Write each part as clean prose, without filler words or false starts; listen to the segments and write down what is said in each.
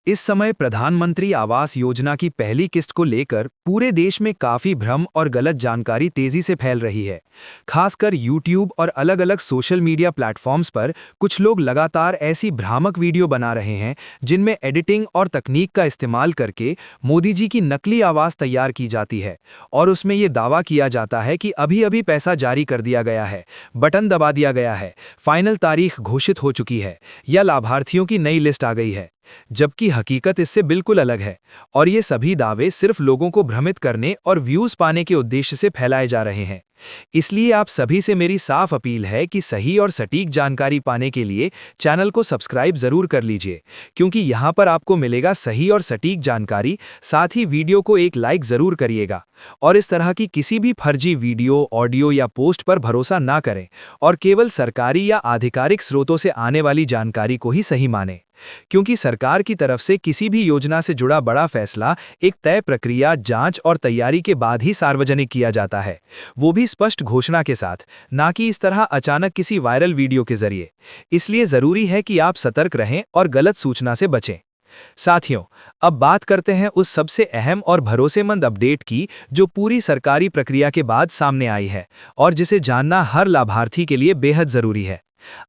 इस समय प्रधानमंत्री आवास योजना की पहली किस्त को लेकर पूरे देश में काफी भ्रम और गलत जानकारी तेजी से फैल रही है। खासकर यूट्यूब और अलग-अलग सोशल मीडिया प्लेटफॉर्म्स पर कुछ लोग लगातार ऐसी भ्रामक वीडियो बना रहे हैं जिनमें एडिटिंग और तकनीक का इस्तेमाल करके मोदी जी की नकली आवाज तैयार की जाती है और उसमें ये दावा किया जाता है कि अभी-अभी पैसा जारी कर दिया गया है, बटन दबा दिया गया है, फाइनल तारीख घोषित हो चुकी है या लाभार्थियों की नई लिस्ट आ गई है। जबकि हकीकत इससे बिल्कुल अलग है और ये सभी दावे सिर्फ लोगों को भ्रमित करने और व्यूज पाने के उद्देश्य से फैलाए जा रहे हैं। इसलिए आप सभी से मेरी साफ अपील है कि सही और सटीक जानकारी पाने के लिए चैनल को सब्सक्राइब जरूर कर लीजिए, क्योंकि यहाँ पर आपको मिलेगा सही और सटीक जानकारी। साथ ही वीडियो को एक लाइक जरूर करिएगा और इस तरह की किसी भी फर्जी वीडियो, ऑडियो या पोस्ट पर भरोसा ना करें और केवल सरकारी या आधिकारिक स्रोतों से आने वाली जानकारी को ही सही मानें। क्योंकि सरकार की तरफ से किसी भी योजना से जुड़ा बड़ा फैसला एक तय प्रक्रिया, जांच और तैयारी के बाद ही सार्वजनिक किया जाता है, वो भी स्पष्ट घोषणा के साथ, ना कि इस तरह अचानक किसी वायरल वीडियो के जरिए। इसलिए जरूरी है कि आप सतर्क रहें और गलत सूचना से बचें। साथियों, अब बात करते हैं उस सबसे अहम और भरोसेमंद अपडेट की जो पूरी सरकारी प्रक्रिया के बाद सामने आई है और जिसे जानना हर लाभार्थी के लिए बेहद जरूरी है।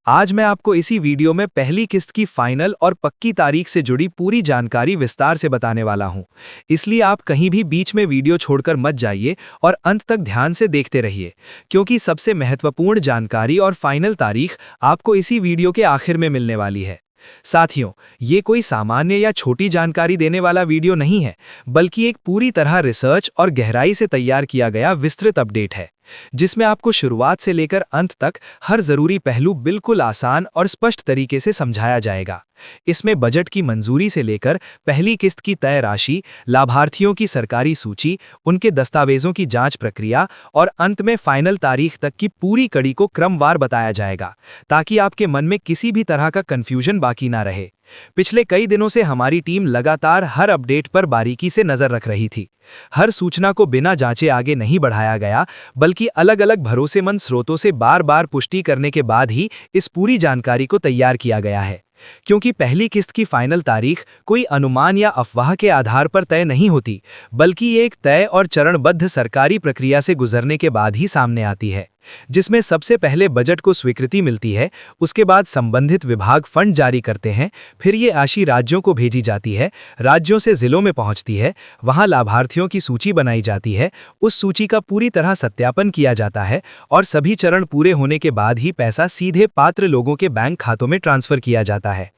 आज मैं आपको इसी वीडियो में पहली किस्त की फाइनल और पक्की तारीख से जुड़ी पूरी जानकारी विस्तार से बताने वाला हूं। इसलिए आप कहीं भी बीच में वीडियो छोड़कर मत जाइए और अंत तक ध्यान से देखते रहिए, क्योंकि सबसे महत्वपूर्ण जानकारी और फाइनल तारीख आपको इसी वीडियो के आखिर में मिलने वाली है। साथियों, ये कोई सामान्य या छोटी जानकारी देने वाला वीडियो नहीं है, बल्कि एक पूरी तरह रिसर्च और गहराई से तैयार किया गया विस्तृत अपडेट है, जिसमें आपको शुरुआत से लेकर अंत तक हर जरूरी पहलू बिल्कुल आसान और स्पष्ट तरीके से समझाया जाएगा। इसमें बजट की मंजूरी से लेकर पहली किस्त की तय राशि, लाभार्थियों की सरकारी सूची, उनके दस्तावेजों की जांच प्रक्रिया और अंत में फाइनल तारीख तक की पूरी कड़ी को क्रमवार बताया जाएगा, ताकि आपके मन में किसी भी तरह का कंफ्यूजन बाकी ना रहे। पिछले कई दिनों से हमारी टीम लगातार हर अपडेट पर बारीकी से नजर रख रही थी। हर सूचना को बिना जांचे आगे नहीं बढ़ाया गया, बल्कि अलग-अलग भरोसेमंद स्रोतों से बार-बार पुष्टि करने के बाद ही इस पूरी जानकारी को तैयार किया गया है। क्योंकि पहली किस्त की फाइनल तारीख कोई अनुमान या अफवाह के आधार पर तय नहीं होती, बल्कि एक तय और चरणबद्ध सरकारी प्रक्रिया से गुजरने के बाद ही सामने आती है, जिसमें सबसे पहले बजट को स्वीकृति मिलती है, उसके बाद संबंधित विभाग फंड जारी करते हैं, फिर ये राशि राज्यों को भेजी जाती है, राज्यों से जिलों में पहुंचती है, वहां लाभार्थियों की सूची बनाई जाती है, उस सूची का पूरी तरह सत्यापन किया जाता है और सभी चरण पूरे होने के बाद ही पैसा सीधे पात्र लोगों के बैंक खातों में ट्रांसफर किया जाता है।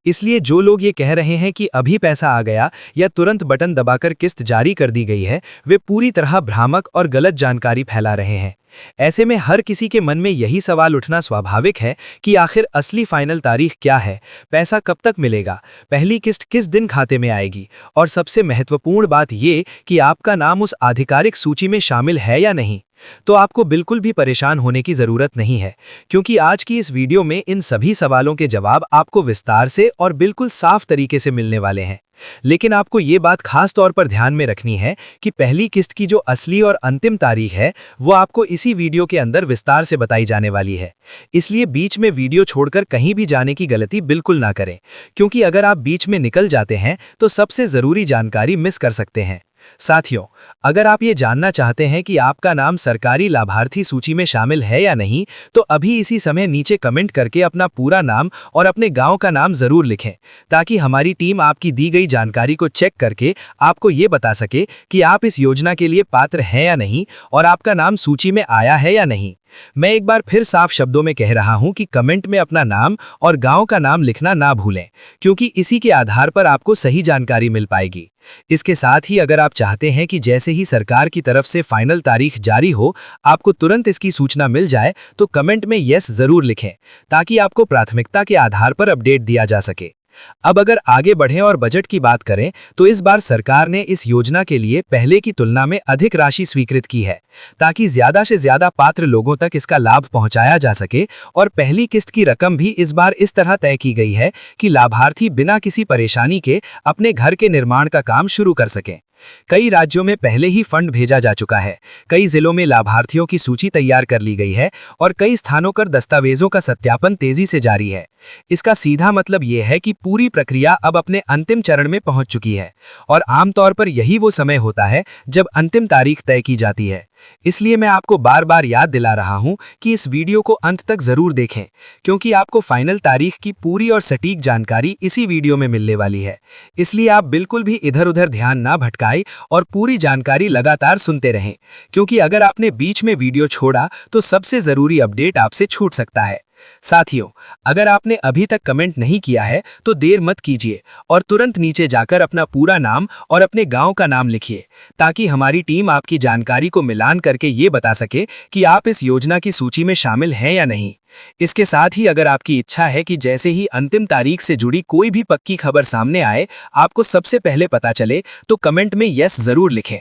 इसलिए जो लोग ये कह रहे हैं कि अभी पैसा आ गया या तुरंत बटन दबाकर किस्त जारी कर दी गई है, वे पूरी तरह भ्रामक और गलत जानकारी फैला रहे हैं। ऐसे में हर किसी के मन में यही सवाल उठना स्वाभाविक है कि आखिर असली फाइनल तारीख क्या है, पैसा कब तक मिलेगा, पहली किस्त किस दिन खाते में आएगी और सबसे महत्वपूर्ण बात ये कि आपका नाम उस आधिकारिक सूची में शामिल है या नहीं। तो आपको बिल्कुल भी परेशान होने की जरूरत नहीं है, क्योंकि आज की इस वीडियो में इन सभी सवालों के जवाब आपको विस्तार से और बिल्कुल साफ तरीके से मिलने वाले हैं। लेकिन आपको ये बात खास तौर पर ध्यान में रखनी है कि पहली किस्त की जो असली और अंतिम तारीख है, वो आपको इसी वीडियो के अंदर विस्तार से बताई जाने वाली है। इसलिए बीच में वीडियो छोड़कर कहीं भी जाने की गलती बिल्कुल ना करें, क्योंकि अगर आप बीच में निकल जाते हैं तो सबसे जरूरी जानकारी मिस कर सकते हैं। साथियों, अगर आप ये जानना चाहते हैं कि आपका नाम सरकारी लाभार्थी सूची में शामिल है या नहीं, तो अभी इसी समय नीचे कमेंट करके अपना पूरा नाम और अपने गांव का नाम जरूर लिखें, ताकि हमारी टीम आपकी दी गई जानकारी को चेक करके आपको ये बता सके कि आप इस योजना के लिए पात्र हैं या नहीं और आपका नाम सूची में आया है या नहीं। मैं एक बार फिर साफ शब्दों में कह रहा हूं कि कमेंट में अपना नाम और गांव का नाम लिखना ना भूलें, क्योंकि इसी के आधार पर आपको सही जानकारी मिल पाएगी। इसके साथ ही अगर आप चाहते हैं कि जैसे ही सरकार की तरफ से फाइनल तारीख जारी हो, आपको तुरंत इसकी सूचना मिल जाए, तो कमेंट में यस जरूर लिखें, ताकि आपको प्राथमिकता के आधार पर अपडेट दिया जा सके। अब अगर आगे बढ़ें और बजट की बात करें, तो इस बार सरकार ने इस योजना के लिए पहले की तुलना में अधिक राशि स्वीकृत की है, ताकि ज्यादा से ज्यादा पात्र लोगों तक इसका लाभ पहुंचाया जा सके। और पहली किस्त की रकम भी इस बार इस तरह तय की गई है कि लाभार्थी बिना किसी परेशानी के अपने घर के निर्माण का काम शुरू कर सकें। कई राज्यों में पहले ही फंड भेजा जा चुका है, कई जिलों में लाभार्थियों की सूची तैयार कर ली गई है और कई स्थानों पर दस्तावेजों का सत्यापन तेजी से जारी है। इसका सीधा मतलब ये है कि पूरी प्रक्रिया अब अपने अंतिम चरण में पहुंच चुकी है और आमतौर पर यही वो समय होता है जब अंतिम तारीख तय की जाती है। इसलिए मैं आपको बार बार याद दिला रहा हूं कि इस वीडियो को अंत तक जरूर देखें, क्योंकि आपको फाइनल तारीख की पूरी और सटीक जानकारी इसी वीडियो में मिलने वाली है। इसलिए आप बिल्कुल भी इधर-उधर ध्यान ना भटकाएं और पूरी जानकारी लगातार सुनते रहें, क्योंकि अगर आपने बीच में वीडियो छोड़ा तो सबसे जरूरी अपडेट आपसे छूट सकता है। साथियों, अगर आपने अभी तक कमेंट नहीं किया है तो देर मत कीजिए और तुरंत नीचे जाकर अपना पूरा नाम और अपने गांव का नाम लिखिए, ताकि हमारी टीम आपकी जानकारी को मिलान करके ये बता सके कि आप इस योजना की सूची में शामिल हैं या नहीं। इसके साथ ही अगर आपकी इच्छा है कि जैसे ही अंतिम तारीख से जुड़ी कोई भी पक्की खबर सामने आए आपको सबसे पहले पता चले, तो कमेंट में यस जरूर लिखें।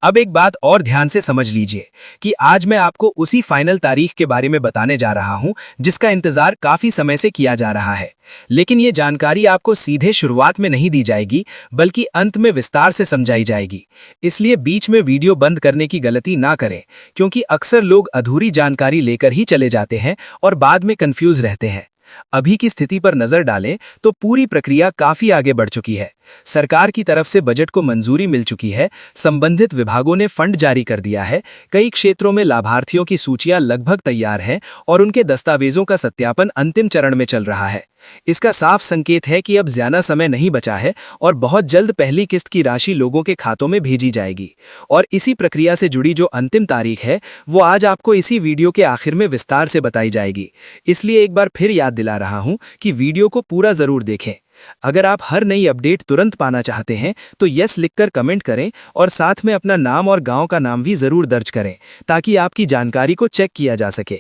अब एक बात और ध्यान से समझ लीजिए कि आज मैं आपको उसी फाइनल तारीख के बारे में बताने जा रहा हूं जिसका इंतजार काफी समय से किया जा रहा है। लेकिन ये जानकारी आपको सीधे शुरुआत में नहीं दी जाएगी, बल्कि अंत में विस्तार से समझाई जाएगी। इसलिए बीच में वीडियो बंद करने की गलती ना करें, क्योंकि अक्सर लोग अधूरी जानकारी लेकर ही चले जाते हैं और बाद में कंफ्यूज रहते हैं। अभी की स्थिति पर नजर डालें तो पूरी प्रक्रिया काफी आगे बढ़ चुकी है। सरकार की तरफ से बजट को मंजूरी मिल चुकी है, संबंधित विभागों ने फंड जारी कर दिया है, कई क्षेत्रों में लाभार्थियों की सूचियां लगभग तैयार हैं और उनके दस्तावेजों का सत्यापन अंतिम चरण में चल रहा है। इसका साफ संकेत है कि अब ज्यादा समय नहीं बचा है और बहुत जल्द पहली किस्त की राशि लोगों के खातों में भेजी जाएगी। और इसी प्रक्रिया से जुड़ी जो अंतिम तारीख है वो आज आपको इसी वीडियो के आखिर में विस्तार से बताई जाएगी। इसलिए एक बार फिर याद दिला रहा हूं कि वीडियो को पूरा जरूर देखें। अगर आप हर नई अपडेट तुरंत पाना चाहते हैं तो यस लिखकर कमेंट करें और साथ में अपना नाम और गांव का नाम भी जरूर दर्ज करें, ताकि आपकी जानकारी को चेक किया जा सके।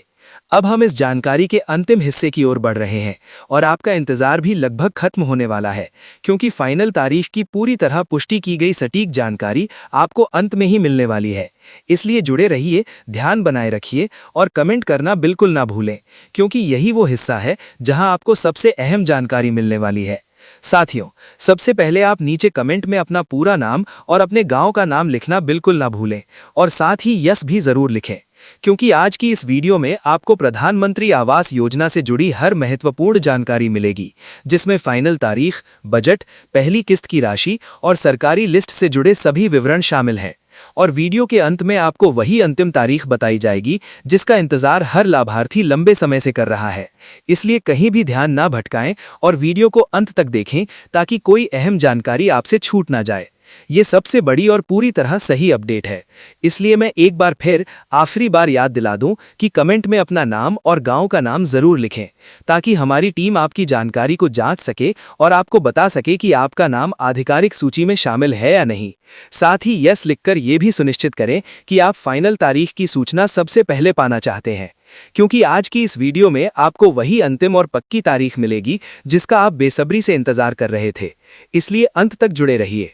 अब हम इस जानकारी के अंतिम हिस्से की ओर बढ़ रहे हैं और आपका इंतजार भी लगभग खत्म होने वाला है, क्योंकि फाइनल तारीख की पूरी तरह पुष्टि की गई सटीक जानकारी आपको अंत में ही मिलने वाली है। इसलिए जुड़े रहिए, ध्यान बनाए रखिए और कमेंट करना बिल्कुल ना भूलें, क्योंकि यही वो हिस्सा है जहां आपको सबसे अहम जानकारी मिलने वाली है। साथियों, सबसे पहले आप नीचे कमेंट में अपना पूरा नाम और अपने गांव का नाम लिखना बिल्कुल ना भूलें और साथ ही यस भी जरूर लिखें, क्योंकि आज की इस वीडियो में आपको प्रधानमंत्री आवास योजना से जुड़ी हर महत्वपूर्ण जानकारी मिलेगी, जिसमें फाइनल तारीख, बजट, पहली किस्त की राशि और सरकारी लिस्ट से जुड़े सभी विवरण शामिल हैं। और वीडियो के अंत में आपको वही अंतिम तारीख बताई जाएगी जिसका इंतजार हर लाभार्थी लंबे समय से कर रहा है। इसलिए कहीं भी ध्यान ना भटकाएं और वीडियो को अंत तक देखें, ताकि कोई अहम जानकारी आपसे छूट ना जाए। ये सबसे बड़ी और पूरी तरह सही अपडेट है। इसलिए मैं एक बार फिर आखिरी बार याद दिला दूं कि कमेंट में अपना नाम और गांव का नाम जरूर लिखें, ताकि हमारी टीम आपकी जानकारी को जांच सके और आपको बता सके कि आपका नाम आधिकारिक सूची में शामिल है या नहीं। साथ ही यस लिखकर यह भी सुनिश्चित करें कि आप फाइनल तारीख की सूचना सबसे पहले पाना चाहते हैं, क्योंकि आज की इस वीडियो में आपको वही अंतिम और पक्की तारीख मिलेगी जिसका आप बेसब्री से इंतजार कर रहे थे। इसलिए अंत तक जुड़े रहिए।